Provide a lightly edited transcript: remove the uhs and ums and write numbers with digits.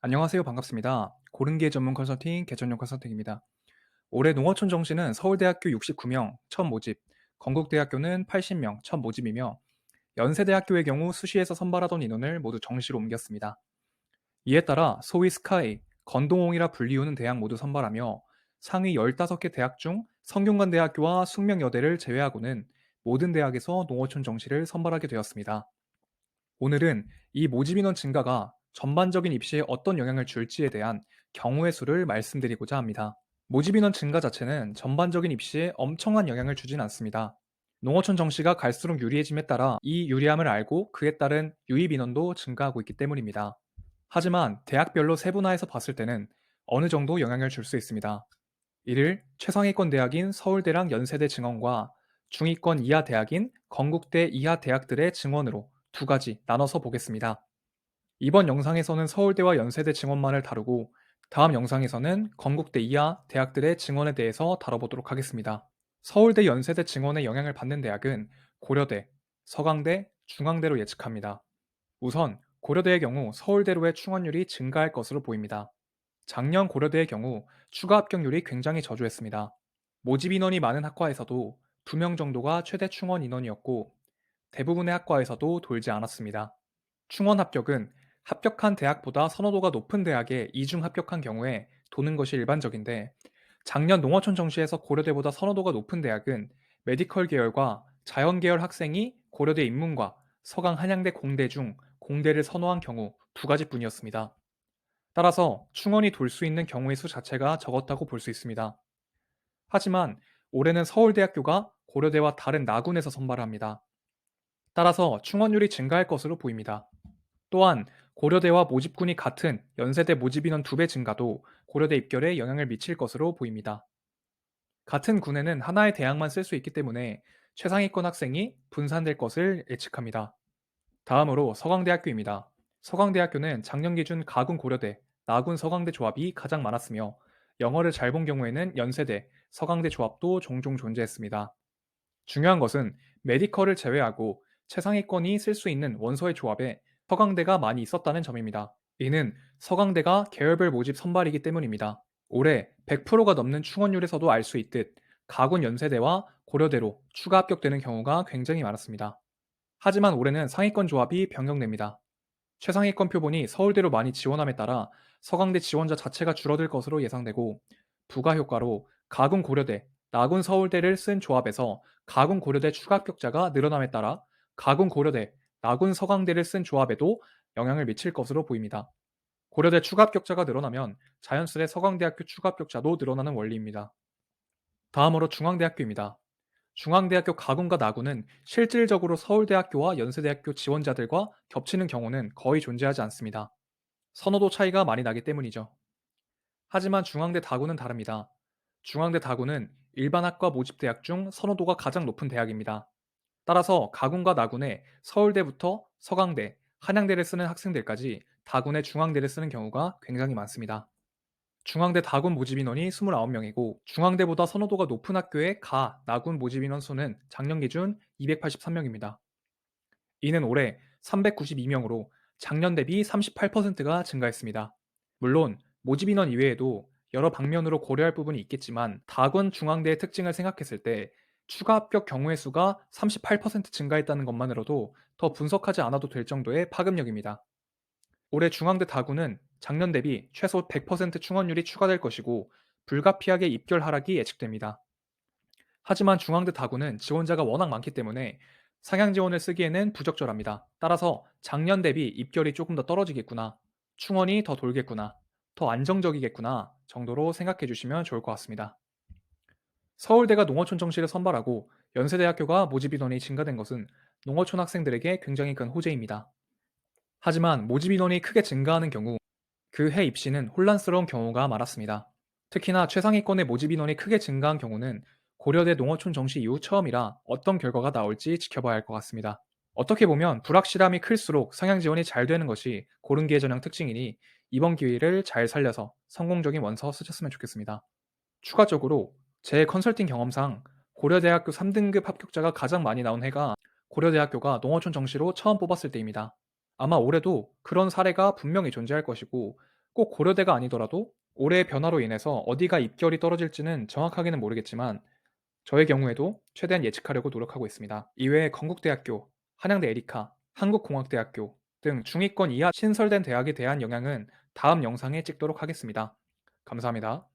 안녕하세요. 반갑습니다. 고른기회 전문 컨설팅 개천용 컨설팅입니다. 올해 농어촌 정시는 서울대학교 69명 첫 모집, 건국대학교는 80명 첫 모집이며 연세대학교의 경우 수시에서 선발하던 인원을 모두 정시로 옮겼습니다. 이에 따라 소위 스카이, 건동홍이라 불리우는 대학 모두 선발하며 상위 15개 대학 중 성균관대학교와 숙명여대를 제외하고는 모든 대학에서 농어촌 정시를 선발하게 되었습니다. 오늘은 이 모집 인원 증가가 전반적인 입시에 어떤 영향을 줄지에 대한 경우의 수를 말씀드리고자 합니다. 모집 인원 증가 자체는 전반적인 입시에 엄청난 영향을 주진 않습니다. 농어촌 정시가 갈수록 유리해짐에 따라 이 유리함을 알고 그에 따른 유입 인원도 증가하고 있기 때문입니다. 하지만 대학별로 세분화해서 봤을 때는 어느 정도 영향을 줄 수 있습니다. 이를 최상위권 대학인 서울대랑 연세대 증원과 중위권 이하 대학인 건국대 이하 대학들의 증원으로 두 가지 나눠서 보겠습니다. 이번 영상에서는 서울대와 연세대 증원만을 다루고 다음 영상에서는 건국대 이하 대학들의 증원에 대해서 다뤄보도록 하겠습니다. 서울대 연세대 증원에 영향을 받는 대학은 고려대, 서강대, 중앙대로 예측합니다. 우선 고려대의 경우 서울대로의 충원율이 증가할 것으로 보입니다. 작년 고려대의 경우 추가 합격률이 굉장히 저조했습니다. 모집 인원이 많은 학과에서도 2명 정도가 최대 충원 인원이었고 대부분의 학과에서도 돌지 않았습니다. 충원 합격은 합격한 대학보다 선호도가 높은 대학에 이중 합격한 경우에 도는 것이 일반적인데 작년 농어촌 정시에서 고려대보다 선호도가 높은 대학은 메디컬 계열과 자연 계열 학생이 고려대 인문과 서강 한양대 공대 중 공대를 선호한 경우 두 가지뿐이었습니다. 따라서 충원이 돌 수 있는 경우의 수 자체가 적었다고 볼 수 있습니다. 하지만 올해는 서울대학교가 고려대와 다른 나군에서 선발합니다. 따라서 충원율이 증가할 것으로 보입니다. 또한 고려대와 모집군이 같은 연세대 모집 인원 2배 증가도 고려대 입결에 영향을 미칠 것으로 보입니다. 같은 군에는 하나의 대학만 쓸 수 있기 때문에 최상위권 학생이 분산될 것을 예측합니다. 다음으로 서강대학교입니다. 서강대학교는 작년 기준 가군 고려대, 나군 서강대 조합이 가장 많았으며 영어를 잘 본 경우에는 연세대, 서강대 조합도 종종 존재했습니다. 중요한 것은 메디컬을 제외하고 최상위권이 쓸 수 있는 원서의 조합에 서강대가 많이 있었다는 점입니다. 이는 서강대가 계열별 모집 선발이기 때문입니다. 올해 100%가 넘는 충원율에서도 알 수 있듯 가군 연세대와 고려대로 추가 합격되는 경우가 굉장히 많았습니다. 하지만 올해는 상위권 조합이 변경됩니다. 최상위권 표본이 서울대로 많이 지원함에 따라 서강대 지원자 자체가 줄어들 것으로 예상되고 부가 효과로 가군 고려대, 나군 서울대를 쓴 조합에서 가군 고려대 추가 합격자가 늘어남에 따라 가군 고려대, 나군 서강대를 쓴 조합에도 영향을 미칠 것으로 보입니다. 고려대 추가 합격자가 늘어나면 자연스레 서강대학교 추가 합격자도 늘어나는 원리입니다. 다음으로 중앙대학교입니다. 중앙대학교 가군과 나군은 실질적으로 서울대학교와 연세대학교 지원자들과 겹치는 경우는 거의 존재하지 않습니다. 선호도 차이가 많이 나기 때문이죠. 하지만 중앙대 다군은 다릅니다. 중앙대 다군은 일반 학과 모집 대학 중 선호도가 가장 높은 대학입니다. 따라서 가군과 나군에 서울대부터 서강대, 한양대를 쓰는 학생들까지 다군의 중앙대를 쓰는 경우가 굉장히 많습니다. 중앙대 다군 모집 인원이 29명이고 중앙대보다 선호도가 높은 학교의 나군 모집 인원 수는 작년 기준 283명입니다. 이는 올해 392명으로 작년 대비 38%가 증가했습니다. 물론 모집 인원 이외에도 여러 방면으로 고려할 부분이 있겠지만 다군 중앙대의 특징을 생각했을 때 추가 합격 경우의 수가 38% 증가했다는 것만으로도 더 분석하지 않아도 될 정도의 파급력입니다. 올해 중앙대 다군은 작년 대비 최소 100% 충원율이 추가될 것이고 불가피하게 입결 하락이 예측됩니다. 하지만 중앙대 다군은 지원자가 워낙 많기 때문에 상향 지원을 쓰기에는 부적절합니다. 따라서 작년 대비 입결이 조금 더 떨어지겠구나, 충원이 더 돌겠구나, 더 안정적이겠구나 정도로 생각해 주시면 좋을 것 같습니다. 서울대가 농어촌 정시를 선발하고 연세대학교가 모집 인원이 증가된 것은 농어촌 학생들에게 굉장히 큰 호재입니다. 하지만 모집 인원이 크게 증가하는 경우 그 해 입시는 혼란스러운 경우가 많았습니다. 특히나 최상위권의 모집 인원이 크게 증가한 경우는 고려대 농어촌 정시 이후 처음이라 어떤 결과가 나올지 지켜봐야 할 것 같습니다. 어떻게 보면 불확실함이 클수록 성향 지원이 잘 되는 것이 고른기회 전형 특징이니 이번 기회를 잘 살려서 성공적인 원서 쓰셨으면 좋겠습니다. 추가적으로 제 컨설팅 경험상 고려대학교 3등급 합격자가 가장 많이 나온 해가 고려대학교가 농어촌 정시로 처음 뽑았을 때입니다. 아마 올해도 그런 사례가 분명히 존재할 것이고 꼭 고려대가 아니더라도 올해의 변화로 인해서 어디가 입결이 떨어질지는 정확하게는 모르겠지만 저의 경우에도 최대한 예측하려고 노력하고 있습니다. 이외에 건국대학교, 한양대 에리카, 한국공학대학교 등 중위권 이하 신설된 대학에 대한 영향은 다음 영상에 찍도록 하겠습니다. 감사합니다.